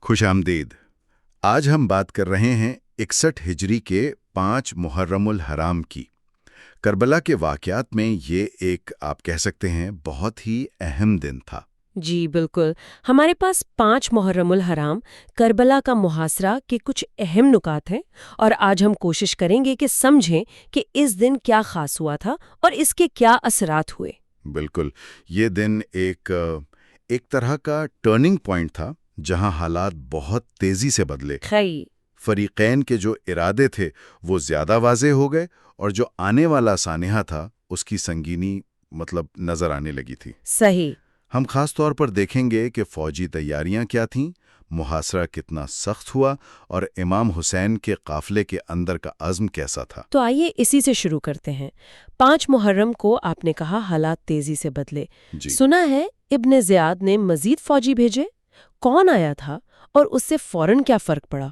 خوش آمدید۔ آج ہم بات کر رہے ہیں 61 ہجری کے 5 محرم الحرام کی۔ کربلا کے واقعات میں یہ ایک آپ کہہ سکتے ہیں بہت ہی اہم دن تھا۔ جی بالکل، ہمارے پاس 5 محرم الحرام کربلا کا محاصرہ کے کچھ اہم نکات ہیں، اور آج ہم کوشش کریں گے کہ سمجھیں کہ اس دن کیا خاص ہوا تھا اور اس کے کیا اثرات ہوئے۔ بالکل، یہ دن ایک طرح کا ٹرننگ پوائنٹ تھا جہاں حالات بہت تیزی سے بدلے۔ فریقین کے جو ارادے تھے وہ زیادہ واضح ہو گئے، اور جو آنے والا سانحہ تھا اس کی سنگینی نظر آنے لگی تھی۔ صحیح۔ ہم خاص طور پر دیکھیں گے کہ فوجی تیاریاں کیا تھیں، محاصرہ کتنا سخت ہوا، اور امام حسین کے قافلے کے اندر کا عزم کیسا تھا۔ تو آئیے اسی سے شروع کرتے ہیں۔ 5 محرم کو آپ نے کہا حالات تیزی سے بدلے۔ سنا ہے ابن زیاد نے مزید فوجی بھیجے؟ کون آیا تھا اور اس سے فوراً کیا فرق پڑا؟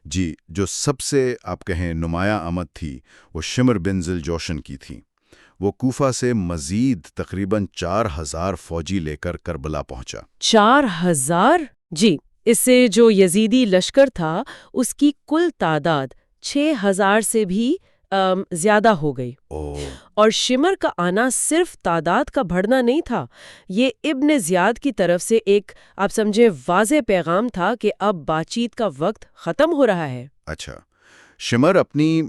جی، جو سب سے آپ کہیں نمایاں آمد تھی وہ شمر بن ذی الجوشن کی تھی۔ وہ کوفہ سے مزید تقریباً 4000 فوجی لے کر کربلا پہنچا۔ 4000؟ جی، اس سے جو یزیدی لشکر تھا اس کی کل تعداد 6000 سے بھی زیادہ ہو گئی۔ اور شمر کا آنا صرف تعداد کا بڑھنا نہیں تھا، یہ ابن زیاد کی طرف سے ایک آپ سمجھے واضح پیغام تھا کہ اب بات چیت کا وقت ختم ہو رہا ہے۔ اچھا، شمر اپنی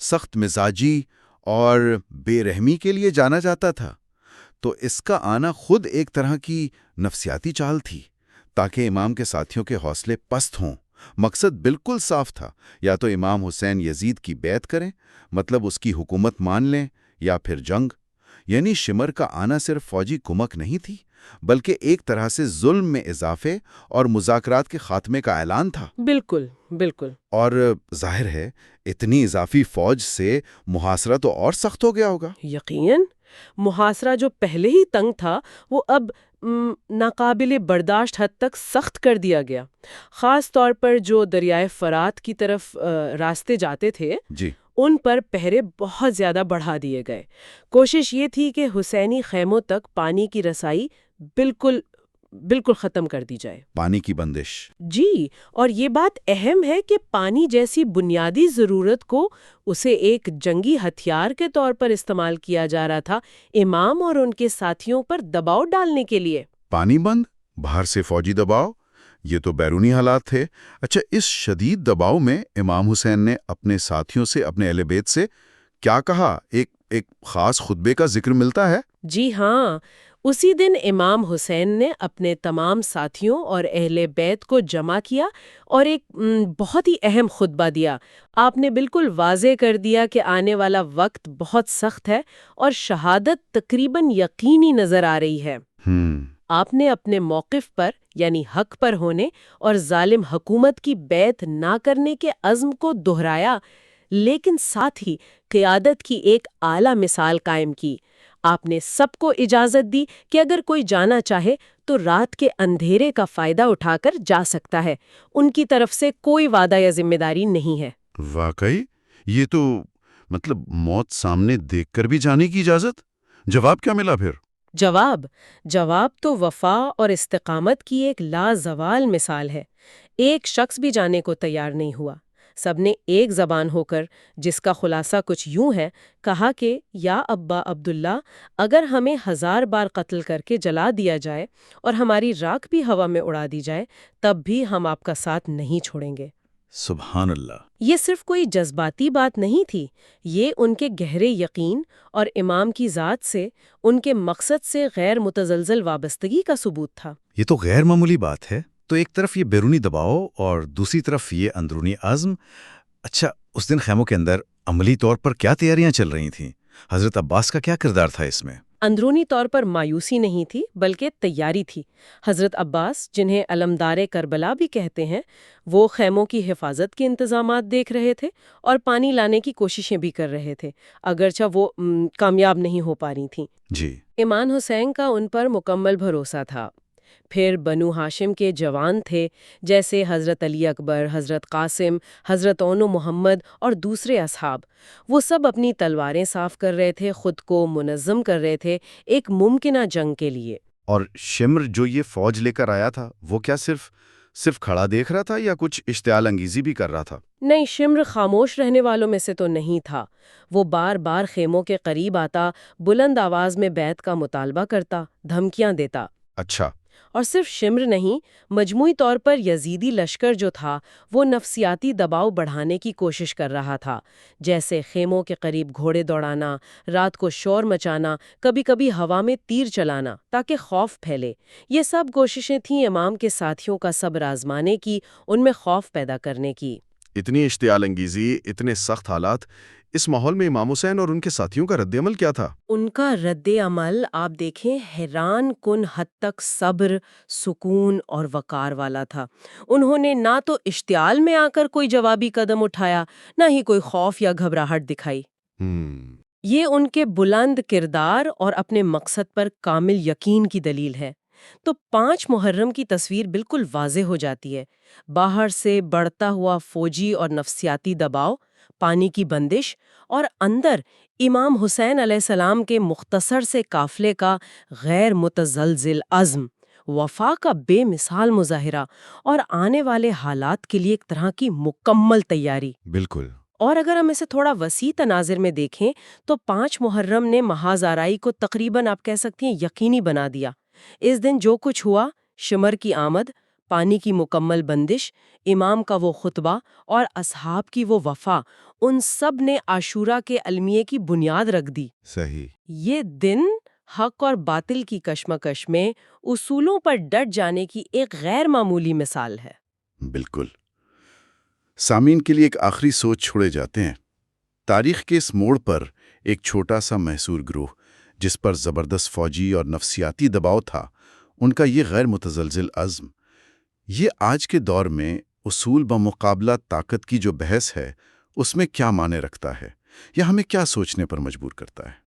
سخت مزاجی اور بے رحمی کے لیے جانا جاتا تھا، تو اس کا آنا خود ایک طرح کی نفسیاتی چال تھی تاکہ امام کے ساتھیوں کے حوصلے پست ہوں۔ مقصد بالکل صاف تھا، یا تو امام حسین یزید کی بیعت کریں، مطلب اس کی حکومت مان لیں، یا پھر جنگ۔ یعنی شمر کا آنا صرف فوجی کمک نہیں تھی، بلکہ ایک طرح سے ظلم میں اضافے اور مذاکرات کے خاتمے کا اعلان تھا۔ بالکل بالکل۔ اور ظاہر ہے اتنی اضافی فوج سے محاصرہ تو اور سخت ہو گیا ہوگا۔ یقیناً، محاصرہ جو پہلے ہی تنگ تھا وہ اب ناقابل برداشت حد تک سخت کر دیا گیا۔ خاص طور پر جو دریائے فرات کی طرف راستے جاتے تھے، جی، ان پر پہرے بہت زیادہ بڑھا دیے گئے۔ کوشش یہ تھی کہ حسینی خیموں تک پانی کی رسائی بالکل ختم کر دی جائے۔ پانی کی بندش۔ جی، اور یہ بات اہم ہے کہ پانی جیسی بنیادی ضرورت کو اسے ایک جنگی ہتھیار کے طور پر استعمال کیا جا رہا تھا، امام اور ان کے ساتھیوں پر دباؤ ڈالنے کے لیے۔ پانی بند، باہر سے فوجی دباؤ، یہ تو بیرونی حالات تھے۔ اچھا، اس شدید دباؤ میں امام حسین نے اپنے ساتھیوں سے، اپنے اہل بیت سے کیا کہا؟ ایک خاص خطبے کا ذکر ملتا ہے۔ جی ہاں، اسی دن امام حسین نے اپنے تمام ساتھیوں اور اہل بیت کو جمع کیا اور ایک بہت ہی اہم خطبہ دیا۔ آپ نے بالکل واضح کر دیا کہ آنے والا وقت بہت سخت ہے اور شہادت تقریباً یقینی نظر آ رہی ہے۔ آپ نے اپنے موقف پر، یعنی حق پر ہونے اور ظالم حکومت کی بیعت نہ کرنے کے عزم کو دہرایا، لیکن ساتھ ہی قیادت کی ایک اعلیٰ مثال قائم کی۔ آپ نے سب کو اجازت دی کہ اگر کوئی جانا چاہے تو رات کے اندھیرے کا فائدہ اٹھا کر جا سکتا ہے، ان کی طرف سے کوئی وعدہ یا ذمہ داری نہیں ہے۔ واقعی یہ تو موت سامنے دیکھ کر بھی جانے کی اجازت؟ جواب کیا ملا پھر؟ جواب تو وفا اور استقامت کی ایک لازوال مثال ہے۔ ایک شخص بھی جانے کو تیار نہیں ہوا۔ سب نے ایک زبان ہو کر، جس کا خلاصہ کچھ یوں ہے، کہا کہ یا ابا عبداللہ، اگر ہمیں 1000 بار قتل کر کے جلا دیا جائے اور ہماری راکھ بھی ہوا میں اڑا دی جائے، تب بھی ہم آپ کا ساتھ نہیں چھوڑیں گے۔ سبحان اللہ! یہ صرف کوئی جذباتی بات نہیں تھی، یہ ان کے گہرے یقین اور امام کی ذات سے، ان کے مقصد سے غیر متزلزل وابستگی کا ثبوت تھا۔ یہ تو غیر معمولی بات ہے۔ تو ایک طرف یہ بیرونی دباؤ اور دوسری طرف یہ اندرونی عزم۔ اچھا، اس دن خیموں کے اندر عملی طور پر کیا تیاریاں چل رہی تھیں؟ حضرت عباس کا کیا کردار تھا اس میں؟ اندرونی طور پر مایوسی نہیں تھی، بلکہ تیاری تھی۔ حضرت عباس، جنہیں علمدار کربلا بھی کہتے ہیں، وہ خیموں کی حفاظت کے انتظامات دیکھ رہے تھے اور پانی لانے کی کوششیں بھی کر رہے تھے، اگرچہ وہ کامیاب نہیں ہو پا رہی تھیں۔ جی، امام حسین کا ان پر مکمل بھروسہ تھا۔ پھر بنو ہاشم کے جوان تھے، جیسے حضرت علی اکبر، حضرت قاسم، حضرت اون محمد اور دوسرے اصحاب۔ وہ سب اپنی تلواریں صاف کر رہے تھے، خود کو منظم کر رہے تھے ایک ممکنہ جنگ کے لیے۔ اور شمر جو یہ فوج لے کر آیا تھا، وہ کیا صرف صرف کھڑا دیکھ رہا تھا یا کچھ اشتعال انگیزی بھی کر رہا تھا؟ نہیں، شمر خاموش رہنے والوں میں سے تو نہیں تھا۔ وہ بار بار خیموں کے قریب آتا، بلند آواز میں بیعت کا مطالبہ کرتا، دھمکیاں دیتا۔ اچھا۔ اور صرف شمر نہیں، مجموعی طور پر یزیدی لشکر جو تھا وہ نفسیاتی دباؤ بڑھانے کی کوشش کر رہا تھا، جیسے خیموں کے قریب گھوڑے دوڑانا، رات کو شور مچانا، کبھی کبھی ہوا میں تیر چلانا تاکہ خوف پھیلے۔ یہ سب کوششیں تھیں امام کے ساتھیوں کا صبر آزمانے کی، ان میں خوف پیدا کرنے کی۔ اتنی اشتعال انگیزی، اتنے سخت حالات، اس ماحول میں امام حسین اور ان کے ساتھیوں کا رد عمل کیا تھا؟ ان کا رد عمل آپ دیکھیں حیران کن حد تک صبر، سکون اور وقار والا تھا۔ انہوں نے نہ تو اشتعال میں آ کر کوئی جوابی قدم اٹھایا، نہ ہی کوئی خوف یا گھبراہٹ دکھائی۔ یہ ان کے بلند کردار اور اپنے مقصد پر کامل یقین کی دلیل ہے۔ تو 5 محرم کی تصویر بالکل واضح ہو جاتی ہے۔ باہر سے بڑھتا ہوا فوجی اور نفسیاتی دباؤ، پانی کی بندش، اور اندر امام حسین علیہ السلام کے مختصر سے قافلے کا غیر متزلزل عزم، وفا کا بے مثال مظاہرہ، اور آنے والے حالات کے لیے ایک طرح کی مکمل تیاری۔ بالکل۔ اور اگر ہم اسے تھوڑا وسیع تناظر میں دیکھیں تو 5 محرم نے محاذ آرائی کو تقریباً آپ کہہ سکتی ہیں یقینی بنا دیا۔ اس دن جو کچھ ہوا، شمر کی آمد، پانی کی مکمل بندش، امام کا وہ خطبہ اور اصحاب کی وہ وفا، ان سب نے عاشورہ کے المیے کی بنیاد رکھ دی۔ صحیح۔ یہ دن حق اور باطل کی کشمکش میں اصولوں پر ڈٹ جانے کی ایک غیر معمولی مثال ہے۔ بالکل۔ سامعین کے لیے ایک آخری سوچ چھوڑے جاتے ہیں۔ تاریخ کے اس موڑ پر ایک چھوٹا سا محصور گروہ جس پر زبردست فوجی اور نفسیاتی دباؤ تھا، ان کا یہ غیر متزلزل عزم، یہ آج کے دور میں اصول بمقابلہ طاقت کی جو بحث ہے، اس میں کیا معنی رکھتا ہے یا ہمیں کیا سوچنے پر مجبور کرتا ہے؟